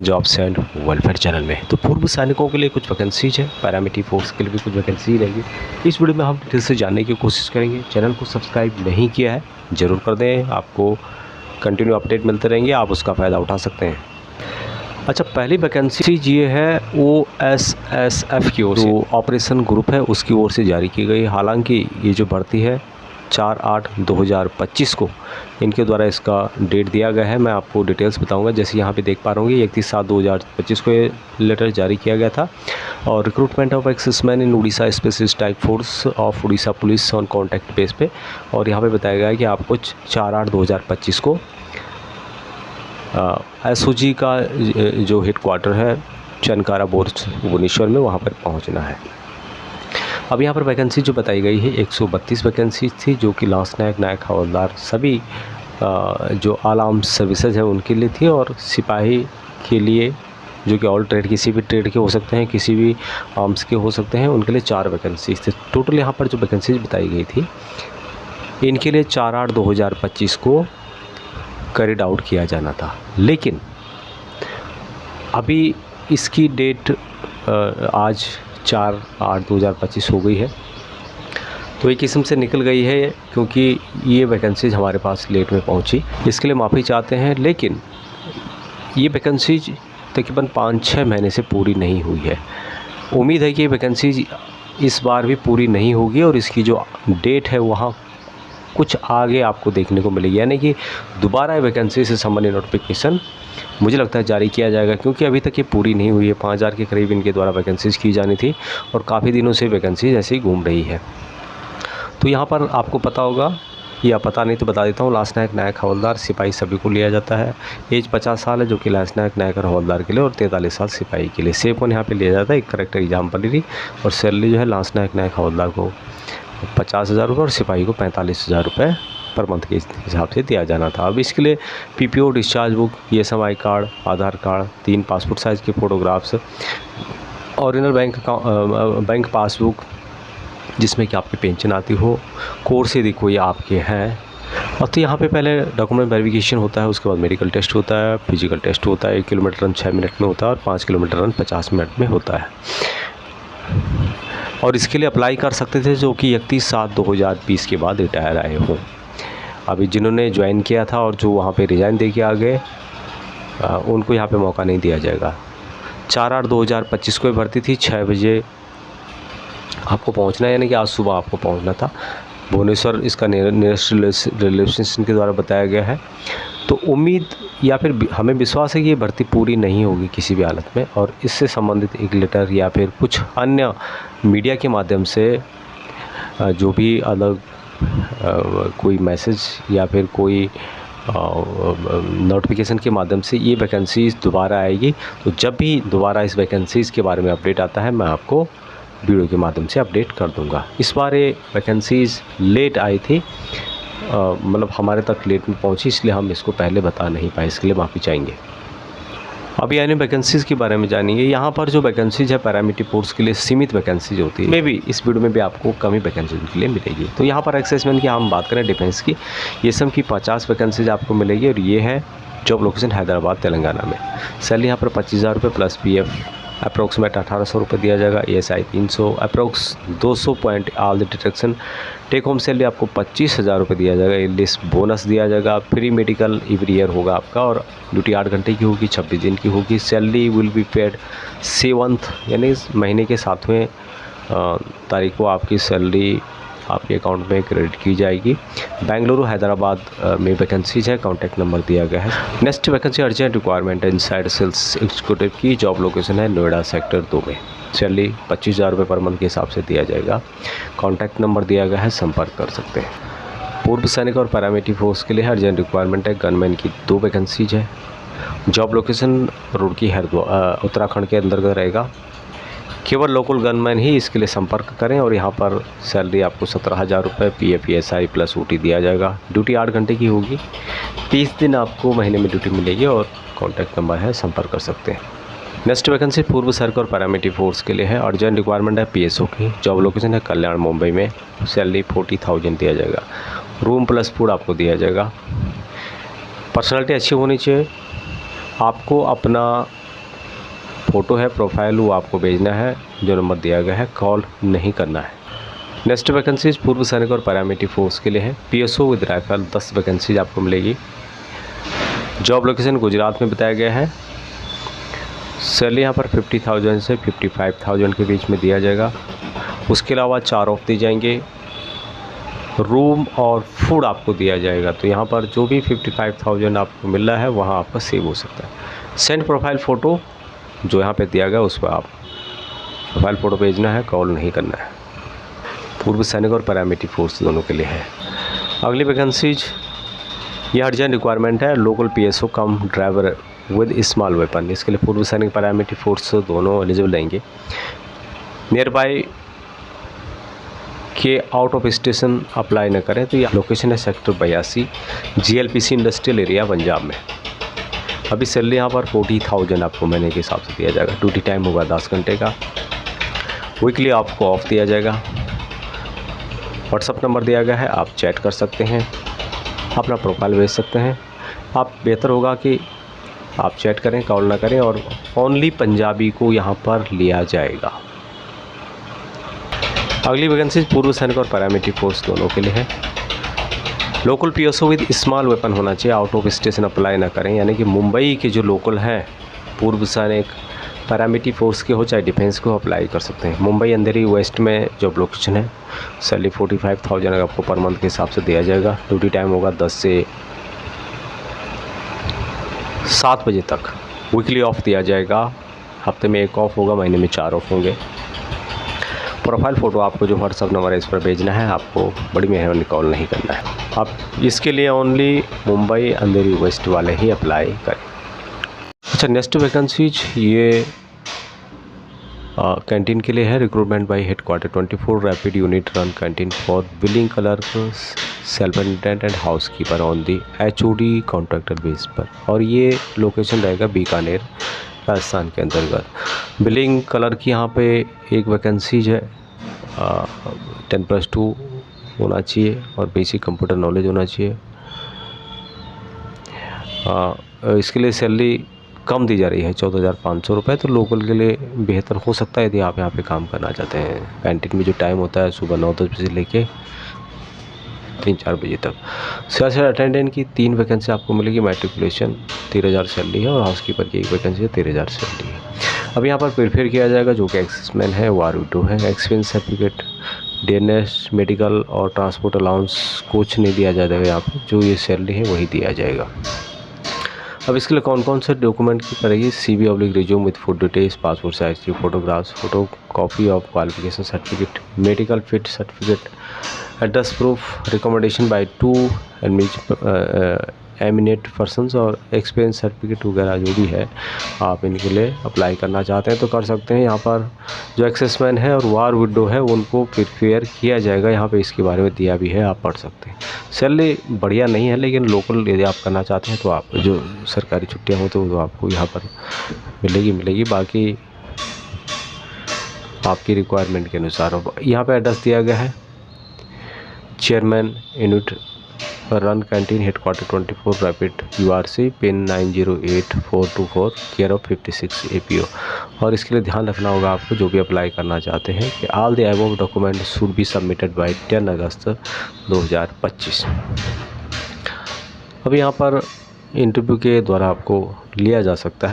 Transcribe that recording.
Jobs and welfare channel में। तो पूर्व सैनिकों के लिए कुछ वैकेंसीज है, पैरामिलिट्री फोर्स के लिए भी कुछ वैकेंसी रहेगी। इस वीडियो में हम डिटेल से जानने की कोशिश करेंगे। चैनल को सब्सक्राइब नहीं किया है ज़रूर कर दें, आपको कंटिन्यू अपडेट मिलते रहेंगे, आप उसका फ़ायदा उठा सकते हैं। अच्छा, पहली वैकेंसी ये है OSSF की ओर से, ऑपरेशन ग्रुप है उसकी ओर से जारी की गई। हालांकि ये जो भर्ती है 4/8/2025 को इनके द्वारा इसका डेट दिया गया है। मैं आपको डिटेल्स बताऊंगा। जैसे यहाँ पे देख पा रहे होंगे 31/7/2025 को ये लेटर जारी किया गया था। और recruitment of exciseman in Orissa specialist type force of Orissa police on contact base पे। और यहाँ पे बताया गया है कि आपको 4/8/2025 को SOG का जो हेड क्वार्टर है चनकारा बोर्ड भुवनेश्वर में, वहाँ पर पहुँचना है। अब यहाँ पर वैकेंसी जो बताई गई है 132 वैकेंसी थी, जो कि लांस नायक, नायक हवलदार सभी जो आल आर्म्स सर्विसेज है उनके लिए थी। और सिपाही के लिए जो कि ऑल ट्रेड, किसी भी ट्रेड के हो सकते हैं, किसी भी आर्म्स के हो सकते हैं, उनके लिए 4 वैकेंसीज थे। टोटल यहाँ पर जो वैकेंसीज बताई गई थी इनके लिए 4/8/2025 को कैरिड आउट किया जाना था। लेकिन अभी इसकी डेट आज 4/8/2025 हो गई है, तो एक किस्म से निकल गई है, क्योंकि ये वैकेंसीज हमारे पास लेट में पहुंची। इसके लिए माफ़ी चाहते हैं। लेकिन ये वैकेंसीज तकरीबन 5-6 महीने से पूरी नहीं हुई है। उम्मीद है कि ये वैकेंसीज इस बार भी पूरी नहीं होगी और इसकी जो डेट है वहाँ कुछ आगे आपको देखने को मिलेगी, यानी कि दोबारा वैकेंसी से संबंधित नोटिफिकेशन मुझे लगता है जारी किया जाएगा, क्योंकि अभी तक ये पूरी नहीं हुई है। 5000 के करीब इनके द्वारा वैकेंसीज की जानी थी और काफ़ी दिनों से वैकेंसीज ऐसे ही घूम रही है। तो यहाँ पर आपको पता होगा, या पता नहीं तो बता देता हूँ, लांस नायक, नायक हवलदार सिपाही सभी को लिया जाता है। एज 50 साल है, जो कि लांस नायक, नायक और हवलदार के लिए, और 43 साल सिपाही के लिए। सेफ वन यहाँ पे लिया जाता है, एक करेक्टर एग्जाम पर ली। और सैलरी जो है लांस नायक, नायक हवलदार को 50,000 रुपये और सिपाही को 45,000 रुपये पर मंथ के हिसाब से दिया जाना था। अब इसके लिए PPO, discharge book, ESMI card, Aadhaar card, 3 passport size के फ़ोटोग्राफ्स, ओरिजिनल बैंक पासबुक जिसमें कि आपकी पेंशन आती हो, कोर्स यदि कोई आपके हैं। और तो यहाँ पे पहले डॉक्यूमेंट वेरिफिकेशन होता है, उसके बाद मेडिकल टेस्ट होता है, फिजिकल टेस्ट होता है। 1 किलोमीटर रन 6 मिनट में होता है और 5 किलोमीटर रन 50 मिनट में होता है। और इसके लिए अप्लाई कर सकते थे जो कि 31/7/2020 के बाद रिटायर आए हों। अभी जिन्होंने ज्वाइन किया था और जो वहाँ पे रिज़ाइन दे के आ गए, उनको यहाँ पे मौका नहीं दिया जाएगा। 4/8/2025 को भर्ती थी। 6 बजे आपको पहुँचना है, यानी कि आज सुबह आपको पहुँचना था भुवनेश्वर। इसका नियरेस्ट रेलवे स्टेशन के द्वारा बताया गया है। तो उम्मीद या फिर हमें विश्वास है कि ये भर्ती पूरी नहीं होगी किसी भी हालत में, और इससे संबंधित एक लेटर या फिर कुछ अन्य मीडिया के माध्यम से जो भी अलग कोई मैसेज या फिर कोई नोटिफिकेशन के माध्यम से ये वैकेंसीज़ दोबारा आएगी। तो जब भी दोबारा इस वैकेंसीज़ के बारे में अपडेट आता है, मैं आपको वीडियो के माध्यम से अपडेट कर दूंगा। इस बार ये वैकेंसीज़ लेट आई थी, मतलब हमारे तक लेट में पहुंची, इसलिए हम इसको पहले बता नहीं पाए, इसके लिए माफ़ी चाहेंगे। अभी यानी वैकेंसीज़ के बारे में जानेंगे। यहाँ पर जो वैकेंसीज है पैरामिलिट्री फोर्स के लिए सीमित वैकेंसीज होती है। मे भी इस वीडियो में भी आपको कम ही वैकेंसीज के लिए मिलेगी। तो यहाँ पर एक्सेसमेंट की हम बात करें डिफेंस की, ये सब की 50 वैकेंसीज आपको मिलेगी। और ये है जॉब लोकेशन हैदराबाद तेलंगाना में। सैलरी यहाँ पर 25,000 रुपये प्लस PF अप्रोक्सीमेट 1800 रुपये दिया जाएगा। ESI 300, approx 200 point all the deduction. Take home salary आपको 25,000 रुपये दिया जाएगा। इलिस बोनस दिया जाएगा। फ्री मेडिकल एवरी ईयर होगा आपका। और ड्यूटी 8 घंटे की होगी, 26 दिन की होगी। Salary will be paid 7th, यानी इस महीने के 7वें तारीख को आपकी सैलरी आपके अकाउंट में क्रेडिट की जाएगी। बेंगलुरु, हैदराबाद में वैकेंसीज है, कॉन्टैक्ट नंबर दिया गया है। नेक्स्ट वैकेंसी अर्जेंट रिक्वायरमेंट है इनसाइड सेल्स एग्जीक्यूटिव की। जॉब लोकेशन है नोएडा सेक्टर 2 में। सैलरी 25,000 रुपये पर मंथ के हिसाब से दिया जाएगा। कॉन्टैक्ट नंबर दिया गया है, संपर्क कर सकते हैं। पूर्व सैनिक और पैरामिलिट्री फोर्स के लिए अर्जेंट रिक्वायरमेंट है। गनमैन की 2 वैकेंसीज है। जॉब लोकेशन रुड़की, हरिद्वार, उत्तराखंड के अंतर्गत रहेगा। केवल लोकल गनमैन ही इसके लिए संपर्क करें। और यहाँ पर सैलरी आपको 17,000 रुपये PF ESI प्लस OT दिया जाएगा। ड्यूटी 8 घंटे की होगी। 30 दिन आपको महीने में ड्यूटी मिलेगी। और कॉन्टैक्ट नंबर है, संपर्क कर सकते हैं। नेक्स्ट वैकेंसी पूर्व सैनिक और पैरामिलिट्री फोर्स के लिए है। अर्जेंट रिक्वायरमेंट है PSO की। जॉब लोकेशन है कल्याण, मुंबई में। सैलरी 40,000 दिया जाएगा। रूम प्लस फूड आपको दिया जाएगा। पर्सनालिटी अच्छी होनी चाहिए। आपको अपना फ़ोटो है, प्रोफाइल वो आपको भेजना है, जो नंबर दिया गया है, कॉल नहीं करना है। नेक्स्ट वैकेंसीज पूर्व सैनिक और पैरामिलिट्री फोर्स के लिए है। PSO विद राइफल 10 वैकेंसीज आपको मिलेगी। जॉब लोकेशन गुजरात में बताया गया है। सैलरी यहाँ पर 50,000 से 55,000 के बीच में दिया जाएगा। उसके अलावा 4 ऑफ दिए जाएंगे। रूम और फूड आपको दिया जाएगा। तो यहाँ पर जो भी 55,000 आपको मिल रहा है वहाँ आपका सेव हो सकता है। सेंड प्रोफाइल फ़ोटो जो यहाँ पे दिया गया उस पर आप प्रोफाइल फ़ोटो भेजना है, कॉल नहीं करना है। पूर्व सैनिक और पैरामिलिट्री फोर्स दोनों के लिए है। अगली वैकेंसीज ये अर्जेंट रिक्वायरमेंट है। Local PSO come driver with small weapon. इसके लिए पूर्व सैनिक पैरामिलिट्री फोर्स दोनों एलिजिबल रहेंगे। नियर बाय के आउट ऑफ स्टेशन अप्लाई न करें। तो ये लोकेशन है sector 82 GLPC industrial area Punjab में। अभी सैलरी यहाँ पर 40,000 आपको महीने के हिसाब से दिया जाएगा। ड्यूटी टाइम होगा 10 घंटे का। वीकली आपको ऑफ दिया जाएगा। व्हाट्सअप नंबर दिया गया है, आप चैट कर सकते हैं, अपना प्रोफाइल भेज सकते हैं। आप बेहतर होगा कि आप चैट करें, कॉल ना करें, और ओनली पंजाबी को यहाँ पर लिया जाएगा। अगली वैकेंसी पूर्व सैनिक और पैरामिलिट्री फोर्स दोनों के लिए है। Local PSO with small weapon होना चाहिए। आउट ऑफ स्टेशन अप्लाई ना करें, यानी कि मुंबई के जो लोकल हैं पूर्व सैनिक पैरामिलिट्री फोर्स के हो चाहे डिफेंस को अप्लाई कर सकते हैं। मुंबई अंधेरी वेस्ट में जॉब लोकेशन है। सैलरी 45,000 आपको पर मंथ के हिसाब से दिया जाएगा। ड्यूटी टाइम होगा 10 से 7 बजे तक। वीकली ऑफ दिया जाएगा। हफ्ते में 1 ऑफ होगा, महीने में 4 ऑफ होंगे। प्रोफाइल फ़ोटो आपको जो व्हाट्सअप नंबर है इस पर भेजना है, आपको बड़ी मेहरबानी कॉल नहीं करना है। आप इसके लिए ओनली मुंबई अंधेरी वेस्ट वाले ही अप्लाई करें। अच्छा, नेक्स्ट वैकेंसीज ये कैंटीन के लिए है। Recruitment by headquarter 24 rapid unit run canteen for billing clerk, self attendant and housekeeper on the HOD contractor base पर। और ये लोकेशन रहेगा बीकानेर राजस्थान के अंतर्गत। बिलिंग कलर की यहाँ पे एक वैकेंसीज है। 10+2 होना चाहिए और बेसिक कंप्यूटर नॉलेज होना चाहिए। इसके लिए सैलरी कम दी जा रही है 14,500 रुपये। तो लोकल के लिए बेहतर हो सकता है यदि आप यहाँ पे काम करना चाहते हैं। कैंटीन में जो टाइम होता है सुबह 9-10 बजे लेके 3-4 बजे तक। सेल्स अटेंडेंट की 3 वैकेंसी आपको मिलेगी। मैट्रिकुलेशन 13,000 सैलरी है और हाउसकीपर की 1 वैकेंसी है, 13,000 सैलरी है। अब यहाँ पर प्रिफेयर किया जाएगा जो कि एक्सेसमैन है वो R2 है। एक्सपीरियंस सर्टिफिकेट, DNS, मेडिकल और ट्रांसपोर्ट अलाउंस कुछ नहीं दिया जाएगा यहाँ पर। जो ये सैलरी है वही दिया जाएगा। अब इसके लिए कौन कौन से डॉक्यूमेंट की पड़ेगी? CV/ resume with full details, passport size की photographs, photo copy of qualification certificate, medical fit certificate, address proof, recommendation by 2 eminent persons और एक्सपीरियंस सर्टिफिकेट वगैरह जो भी है आप इनके लिए अप्लाई करना चाहते हैं तो कर सकते हैं। यहाँ पर जो एक्सेसमैन है और वार विडो है उनको प्रिफेयर किया जाएगा। यहाँ पे इसके बारे में दिया भी है, आप पढ़ सकते हैं। सैलरी बढ़िया नहीं है, लेकिन लोकल यदि आप करना चाहते हैं तो आप जो सरकारी छुट्टियाँ हो तो आपको यहाँ पर मिलेगी। बाकी आपकी रिक्वायरमेंट के अनुसार यहाँ पर एड्रेस दिया गया है। Chairman unit run canteen headquarter 24 rapid URC pin 908424 care of 56 APO। और इसके लिए ध्यान रखना होगा आपको जो भी अप्लाई करना चाहते हैं कि all the above document should be submitted by 10 अगस्त 2025। अब यहाँ पर इंटरव्यू के द्वारा आपको लिया जा सकता है।